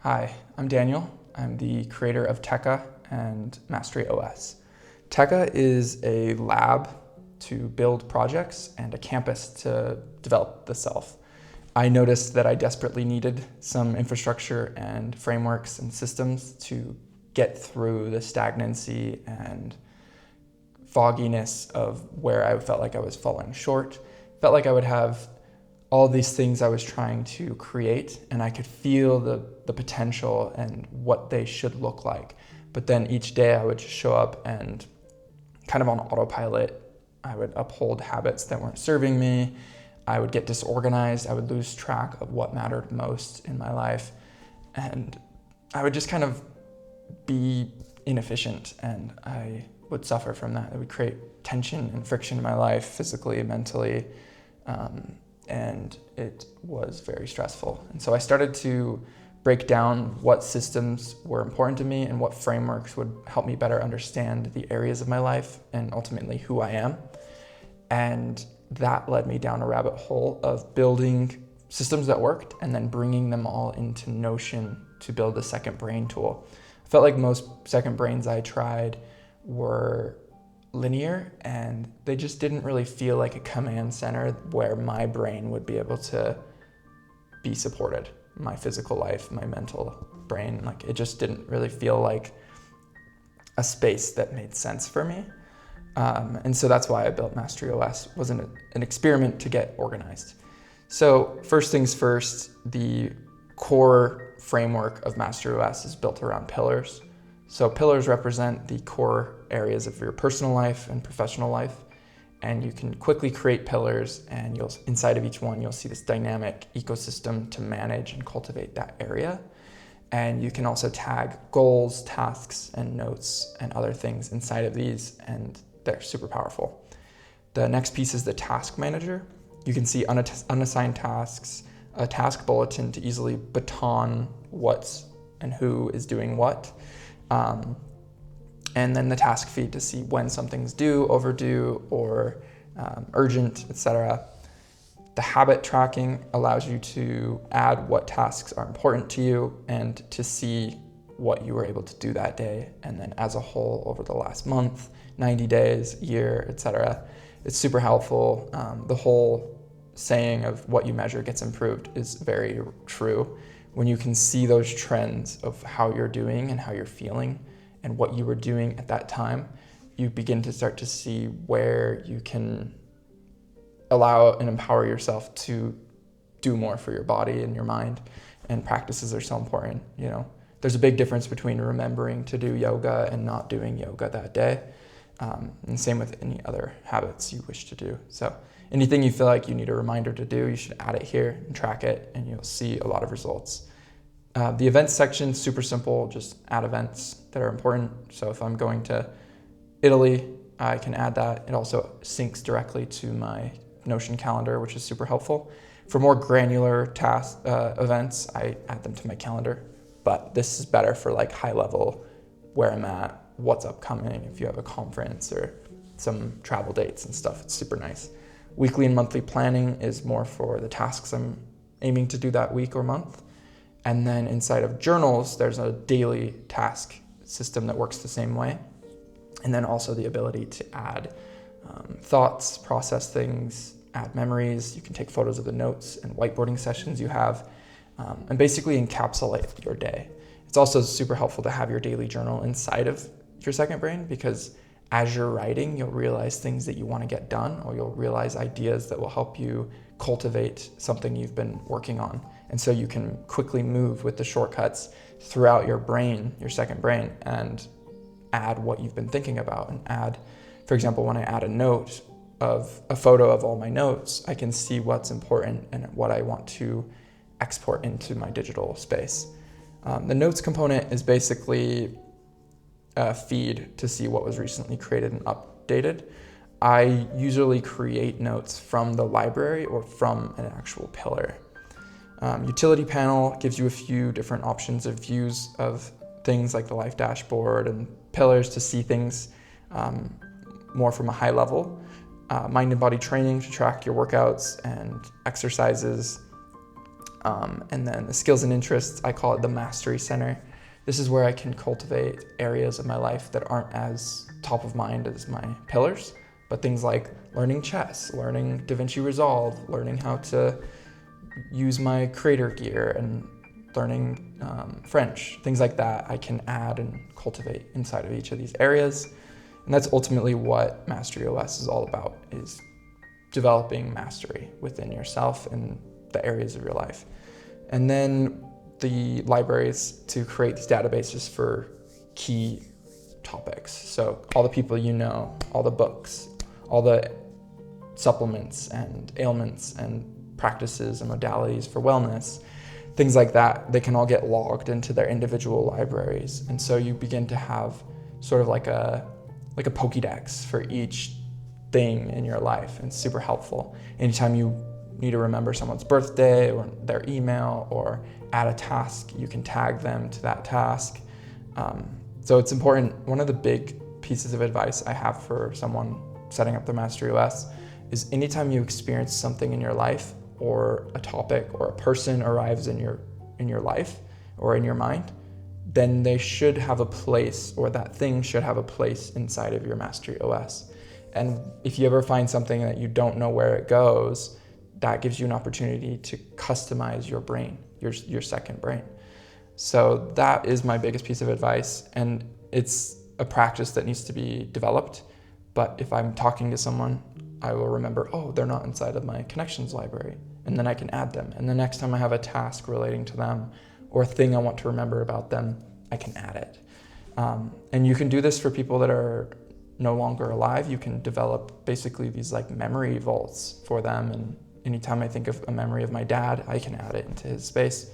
Hi, I'm Daniel. I'm the creator of Tekka and Mastery OS. Tekka is a lab to build projects and a campus to develop the self. I noticed that I desperately needed some infrastructure and frameworks and systems to get through the stagnancy and fogginess of where I felt like I was falling short. Felt like I would have all these things I was trying to create, and I could feel the potential and what they should look like. But then each day I would just show up and kind of on autopilot, I would uphold habits that weren't serving me. I would get disorganized. I would lose track of what mattered most in my life. And I would just kind of be inefficient, and I would suffer from that. It would create tension and friction in my life, physically, mentally, and it was very stressful. And so I started to break down what systems were important to me and what frameworks would help me better understand the areas of my life and ultimately who I am. And that led me down a rabbit hole of building systems that worked and then bringing them all into Notion to build the second brain tool. I felt like most second brains I tried were linear, and they just didn't really feel like a command center where my brain would be able to be supported. My physical life, my mental brain, like it just didn't really feel like a space that made sense for me. And so that's why I built Mastery OS. Was an experiment to get organized. So first things first, the core framework of Mastery OS is built around pillars. So pillars represent the core areas of your personal life and professional life. And you can quickly create pillars, and inside of each one, you'll see this dynamic ecosystem to manage and cultivate that area. And you can also tag goals, tasks, and notes and other things inside of these, and they're super powerful. The next piece is the task manager. You can see unassigned tasks, a task bulletin to easily baton what's and who is doing what. And then the task feed to see when something's due, overdue, or urgent, etc. The habit tracking allows you to add what tasks are important to you and to see what you were able to do that day, and then as a whole over the last month, 90 days, year, etc. It's super helpful. The whole saying of what you measure gets improved is very true. When you can see those trends of how you're doing and how you're feeling and what you were doing at that time, you begin to start to see where you can allow and empower yourself to do more for your body and your mind. And practices are so important. You know, there's a big difference between remembering to do yoga and not doing yoga that day. And same with any other habits you wish to do. So anything you feel like you need a reminder to do, you should add it here and track it, and you'll see a lot of results. The events section, super simple, just add events that are important. So if I'm going to Italy, I can add that. It also syncs directly to my Notion calendar, which is super helpful. For more granular task events, I add them to my calendar, but this is better for like high level, where I'm at, what's upcoming, if you have a conference or some travel dates and stuff, it's super nice. Weekly and monthly planning is more for the tasks I'm aiming to do that week or month. And then inside of journals, there's a daily task system that works the same way. And then also the ability to add thoughts, process things, add memories. You can take photos of the notes and whiteboarding sessions you have, and basically encapsulate your day. It's also super helpful to have your daily journal inside of your second brain, because as you're writing, you'll realize things that you want to get done, or you'll realize ideas that will help you cultivate something you've been working on. And so you can quickly move with the shortcuts throughout your brain, your second brain, and add what you've been thinking about. And add, for example, when I add a note of a photo of all my notes, I can see what's important and what I want to export into my digital space. The notes component is basically a feed to see what was recently created and updated. I usually create notes from the library or from an actual pillar. Utility panel gives you a few different options of views of things like the life dashboard and pillars to see things more from a high level. Mind and body training to track your workouts and exercises. And then the skills and interests, I call it the mastery center. This is where I can cultivate areas of my life that aren't as top of mind as my pillars, but things like learning chess, learning DaVinci Resolve, learning how to use my creator gear, and learning French, things like that I can add and cultivate inside of each of these areas. And that's ultimately what Mastery OS is all about, is developing mastery within yourself and the areas of your life. And then the libraries to create these databases for key topics. So all the people you know, all the books, all the supplements and ailments and practices and modalities for wellness, things like that, they can all get logged into their individual libraries. And so you begin to have sort of like a Pokédex for each thing in your life, and it's super helpful. Anytime you need to remember someone's birthday or their email or add a task, you can tag them to that task. So it's important. One of the big pieces of advice I have for someone setting up the Mastery OS is anytime you experience something in your life, or a topic or a person arrives in your life or in your mind, then they should have a place, or that thing should have a place inside of your Mastery OS. And if you ever find something that you don't know where it goes, that gives you an opportunity to customize your brain, your second brain. So that is my biggest piece of advice, and it's a practice that needs to be developed. But if I'm talking to someone, I will remember, oh, they're not inside of my connections library, and then I can add them. And the next time I have a task relating to them or a thing I want to remember about them, I can add it. And you can do this for people that are no longer alive. You can develop basically these like memory vaults for them. And anytime I think of a memory of my dad, I can add it into his space.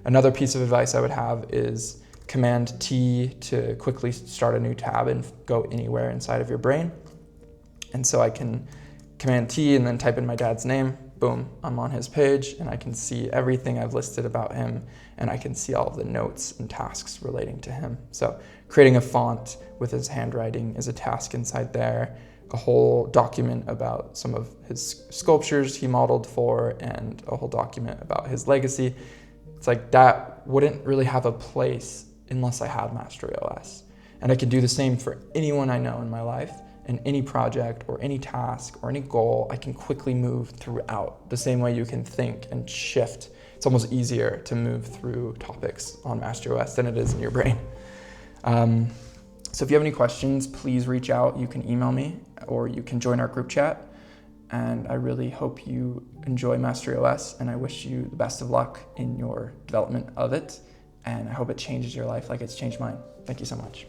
Another piece of advice I would have is Command T to quickly start a new tab and go anywhere inside of your brain. And so I can Command T and then type in my dad's name. Boom, I'm on his page, and I can see everything I've listed about him, and I can see all of the notes and tasks relating to him. So creating a font with his handwriting is a task inside there, a whole document about some of his sculptures he modeled for, and a whole document about his legacy. It's like that wouldn't really have a place unless I had Mastery OS. And I could do the same for anyone I know in my life. And any project or any task or any goal, I can quickly move throughout the same way you can think and shift. It's almost easier to move through topics on Mastery OS than it is in your brain. So if you have any questions, please reach out. You can email me or you can join our group chat. And I really hope you enjoy Mastery OS, and I wish you the best of luck in your development of it. And I hope it changes your life like it's changed mine. Thank you so much.